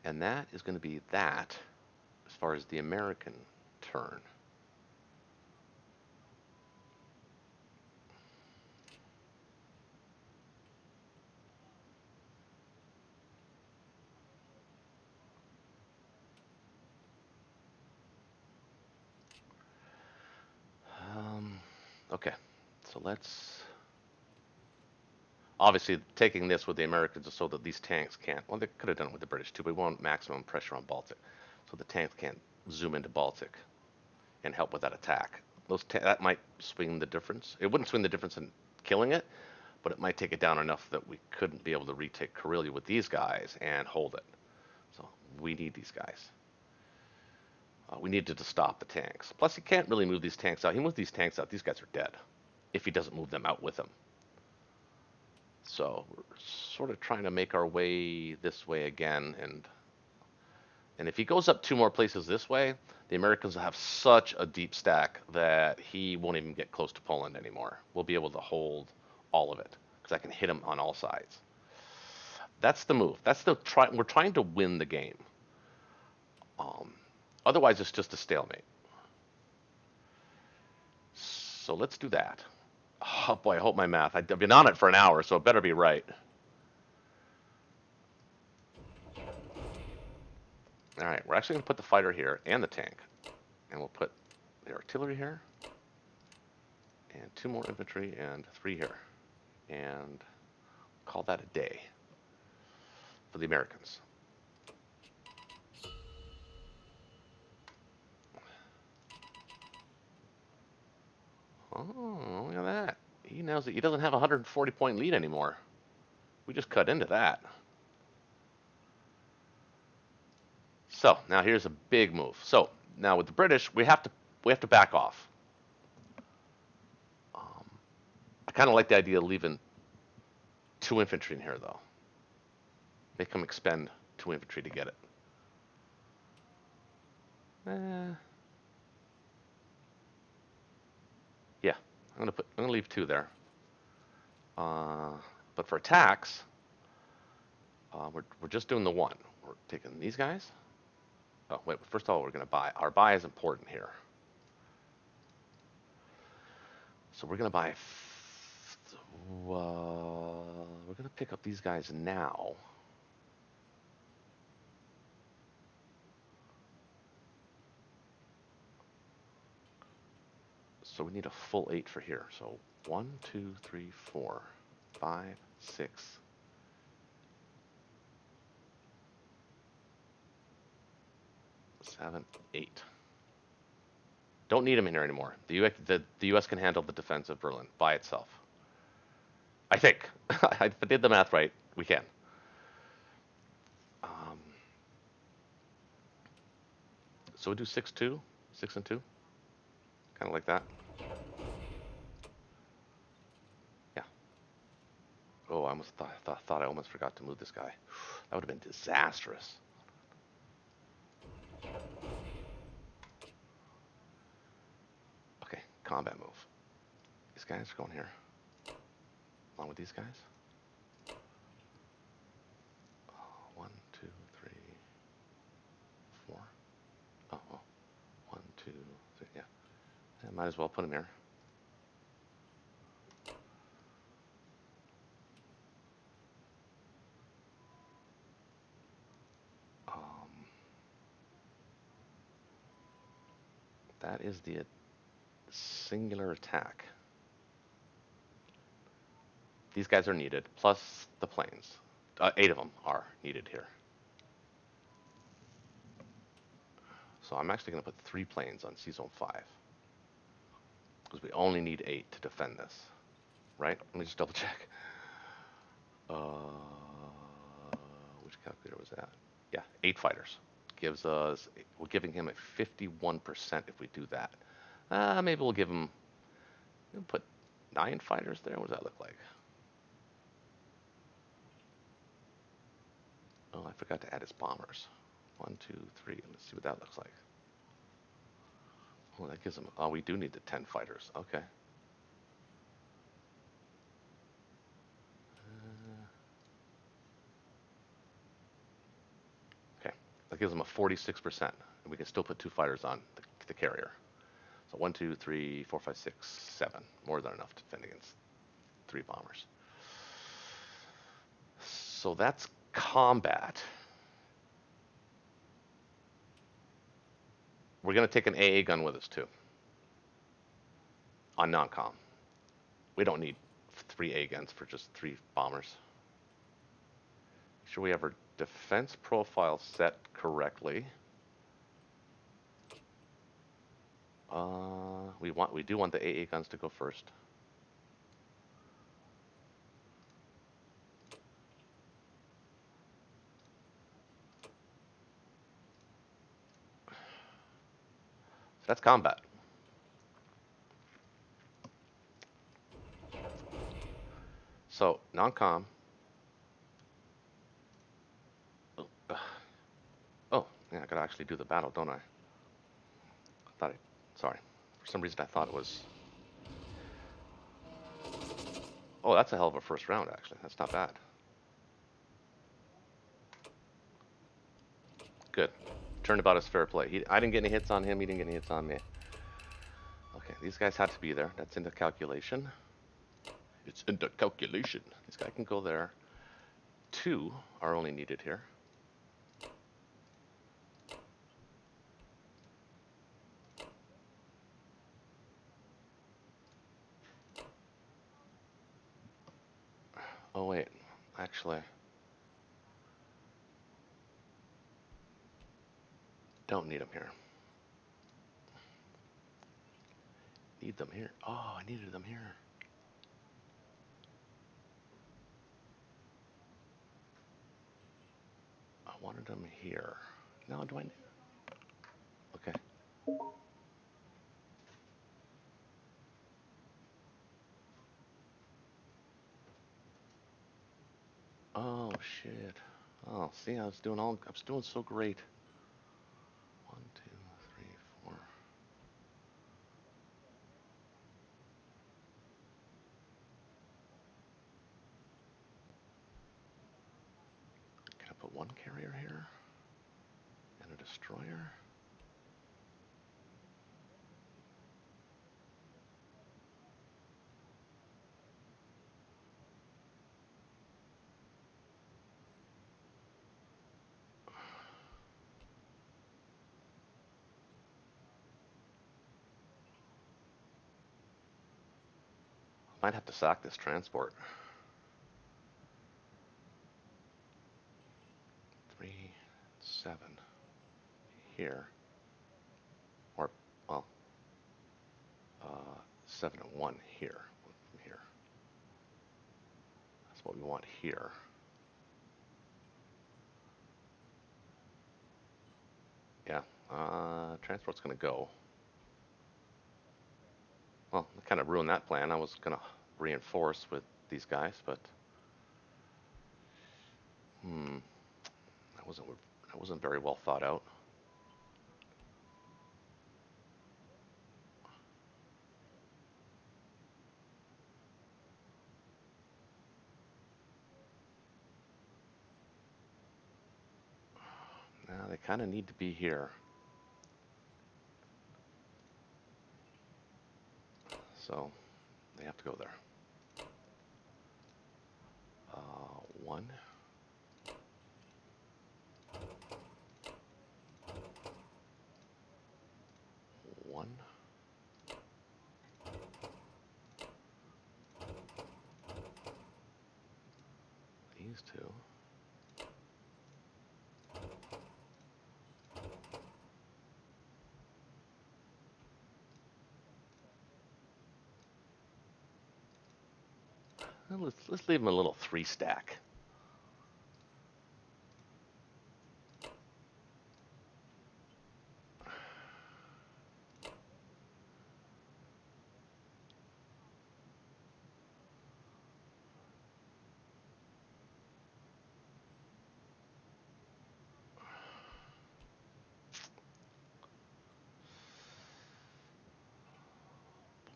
And that is going to be that as far as the American turn. Okay, so let's... Obviously, taking this with the Americans is so that these tanks can't... Well, they could have done it with the British, too. We want maximum pressure on Baltic. So the tanks can't zoom into Baltic and help with that attack. That might swing the difference. It wouldn't swing the difference in killing it, but it might take it down enough that we couldn't be able to retake Karelia with these guys and hold it. So we need these guys. We needed to stop the tanks. Plus, he can't really move these tanks out. He moves these tanks out, these guys are dead if he doesn't move them out with him. So we're sort of trying to make our way this way again, and if he goes up 2 more places this way, the Americans will have such a deep stack that he won't even get close to Poland anymore. We'll be able to hold all of it because I can hit him on all sides. That's the move. We're trying to win the game. Otherwise, it's just a stalemate. So let's do that. Oh boy, I hope my math. I've been on it for an hour, so it better be right. All right, we're actually going to put the fighter here and the tank. And we'll put the artillery here. And 2 more infantry and 3 here. And call that a day for the Americans. Oh, look at that. He knows that he doesn't have a 140-point lead anymore. We just cut into that. So now here's a big move. So now with the British, we have to back off. I kind of like the idea of leaving 2 infantry in here, though. Make them expend 2 infantry to get it. Yeah, I'm gonna leave 2 there. But for attacks, we're just doing the 1. We're taking these guys, Oh, wait, first of all, we're going to buy. Our buy is important here. So we're going to buy. We're going to pick up these guys now. So we need a full 8 for here. So 1, 2, 3, 4, 5, 6, 7, 8. Don't need them in here anymore. The U.S. can handle the defense of Berlin by itself. I think. If I did the math right, we can. Um, so we do 6, 2, 6 and 2, kind of like that. Yeah. Oh, I almost thought I almost forgot to move this guy. That would have been disastrous. Okay, combat move. These guys are going here, along with these guys. 1, 2, 3, 4. Oh, 1, 2, 3. Yeah. I might as well put him here. That is the singular attack. These guys are needed, plus the planes. 8 of them are needed here. So I'm actually going to put 3 planes on C-Zone 5. Because we only need 8 to defend this. Right? Let me just double check. Which calculator was that? Yeah, 8 fighters. Gives us, we're giving him a 51% if we do that. Maybe we'll give him, we'll put 9 fighters there. What does that look like? Oh, I forgot to add his bombers. 1, 2, 3. Let's see what that looks like. Oh, that gives him. Oh, we do need the 10 fighters. Okay. Okay. That gives him a 46%. And we can still put 2 fighters on the carrier. So 1, 2, 3, 4, 5, 6, 7. More than enough to defend against 3 bombers. So that's combat. We're going to take an AA gun with us too. On non-com. We don't need 3 A guns for just 3 bombers. Make sure we have our defense profile set correctly. We do want the AA guns to go first. So that's combat. So non-com. Oh, yeah, I gotta actually do the battle, don't I? Sorry. For some reason I thought it was. Oh, that's a hell of a first round, actually. That's not bad. Good. Turnabout is fair play. I didn't get any hits on him. He didn't get any hits on me. Okay, these guys had to be there. That's in the calculation. It's in the calculation. This guy can go there. 2 are only needed here. Oh, wait. Actually, don't need them here. Need them here. Oh, I needed them here. I wanted them here. No, do I? Okay. Oh shit. Oh, see, I was doing so great. 1, 2, 3, 4. Can I put 1 carrier here? And a destroyer. Might have to sack this transport. 3, 7 here, or well, 7 and 1 here. From here. That's what we want here. Yeah, transport's gonna go. Well, I kind of ruined that plan. I was gonna reinforce with these guys, but hmm, that wasn't very well thought out. Now they kind of need to be here. So they have to go there. 1, 1. These two. Well, let's leave them a little 3 stack.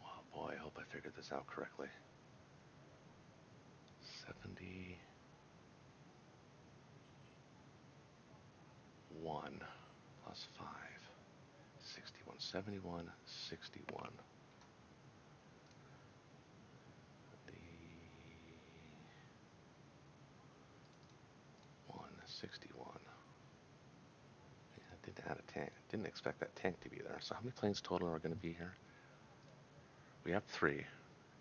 Oh boy, I hope I figured this out correctly. 71 plus 5. 61, 71, 61. The 161. Yeah, I did add a tank. Didn't expect that tank to be there. So how many planes total are going to be here? We have 3.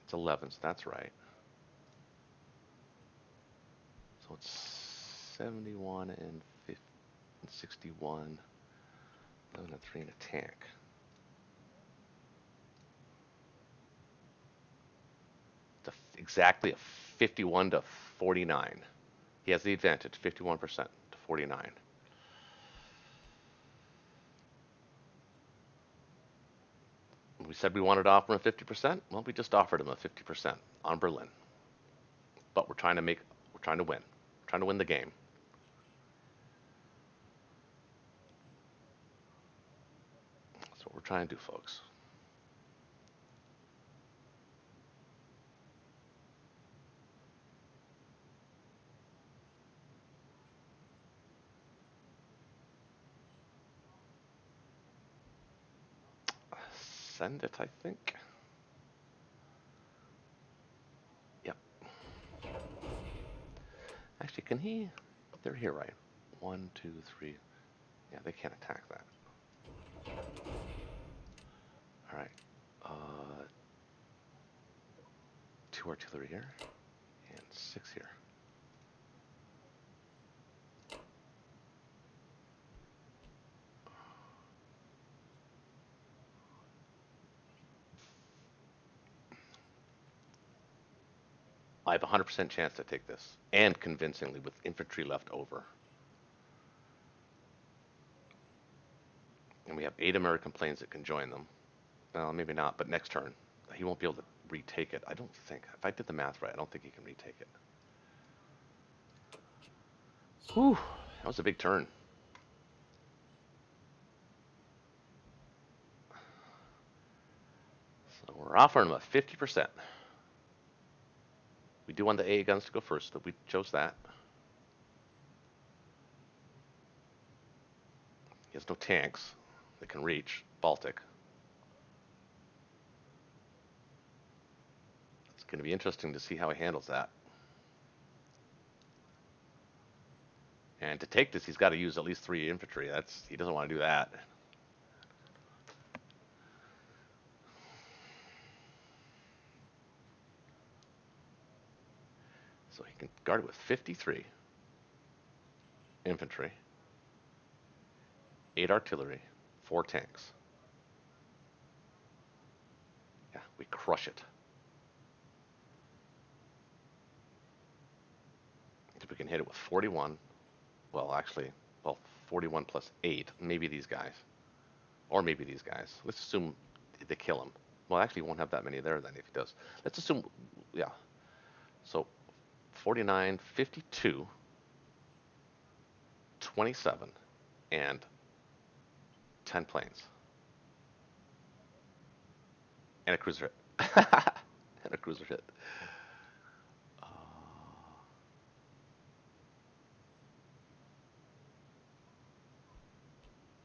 It's 11, so that's right. So it's 71 and 50, 61, 11 and 3 and a tank. Exactly a 51 to 49. He has the advantage, 51% to 49. We said we wanted to offer him a 50%. Well, we just offered him a 50% on Berlin. But we're trying to win. We're trying to win the game. That's what we're trying to do, folks. Send it, I think. Yep. Actually, can he? They're here, right? 1, 2, 3. Yeah, they can't attack that. All right. 2 artillery here and 6 here. I have a 100% chance to take this, and convincingly with infantry left over. And we have 8 American planes that can join them. Well, maybe not, but next turn. He won't be able to retake it. I don't think. If I did the math right, I don't think he can retake it. Whew, that was a big turn. So we're offering him a 50%. We do want the AA guns to go first, but we chose that. has no tanks that can reach Baltic. It's going to be interesting to see how he handles that. And to take this, he's got to use at least 3 infantry. He doesn't want to do that. So he can guard it with 53 infantry, 8 artillery, 4 tanks. Yeah, we crush it. If we can hit it with 41, well, actually, well, 41 plus 8, maybe these guys. Or maybe these guys. Let's assume they kill him. Well, actually, he won't have that many there then if he does. Let's assume, yeah. So 49, 52, 27, and 10 planes. And a cruiser hit. And a cruiser hit. Uh,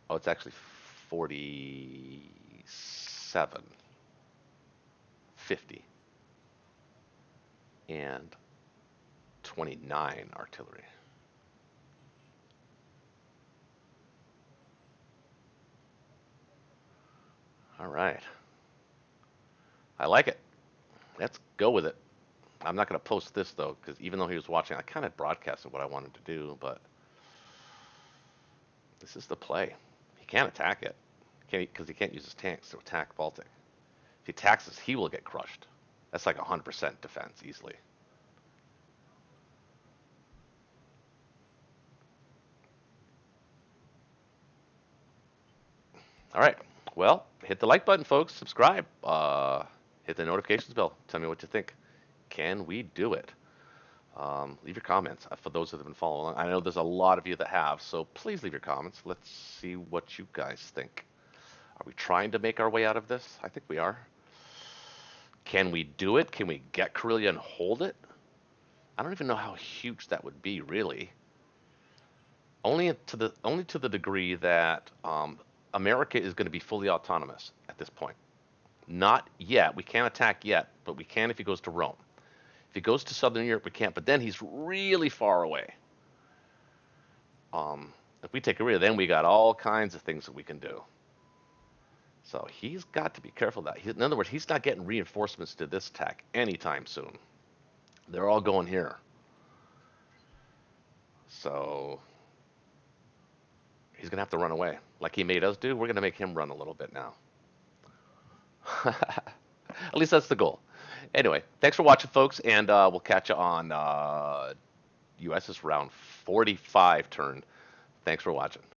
oh, it's actually 47, 50, and 29 artillery. All right. I like it. Let's go with it. I'm not going to post this though, because even though he was watching, I kind of broadcasted what I wanted to do, but this is the play. He can't attack it, because he can't use his tanks to attack Baltic. If he attacks us, he will get crushed. That's like 100% defense easily. All right. Well, hit the like button, folks. Subscribe. Hit the notifications bell. Tell me what you think. Can we do it? Leave your comments for those that have been following along. I know there's a lot of you that have, so please leave your comments. Let's see what you guys think. Are we trying to make our way out of this? I think we are. Can we do it? Can we get Karelia and hold it? I don't even know how huge that would be, really. Only to the degree that America is going to be fully autonomous at this point. Not yet. We can't attack yet, but we can if he goes to Rome. If he goes to Southern Europe, we can't. But then he's really far away. If we take Korea, then we got all kinds of things that we can do. So he's got to be careful of that. In other words, he's not getting reinforcements to this attack anytime soon. They're all going here. So he's going to have to run away. Like he made us do, we're going to make him run a little bit now. At least that's the goal. Anyway, thanks for watching, folks, and we'll catch you on US's round 45 turn. Thanks for watching.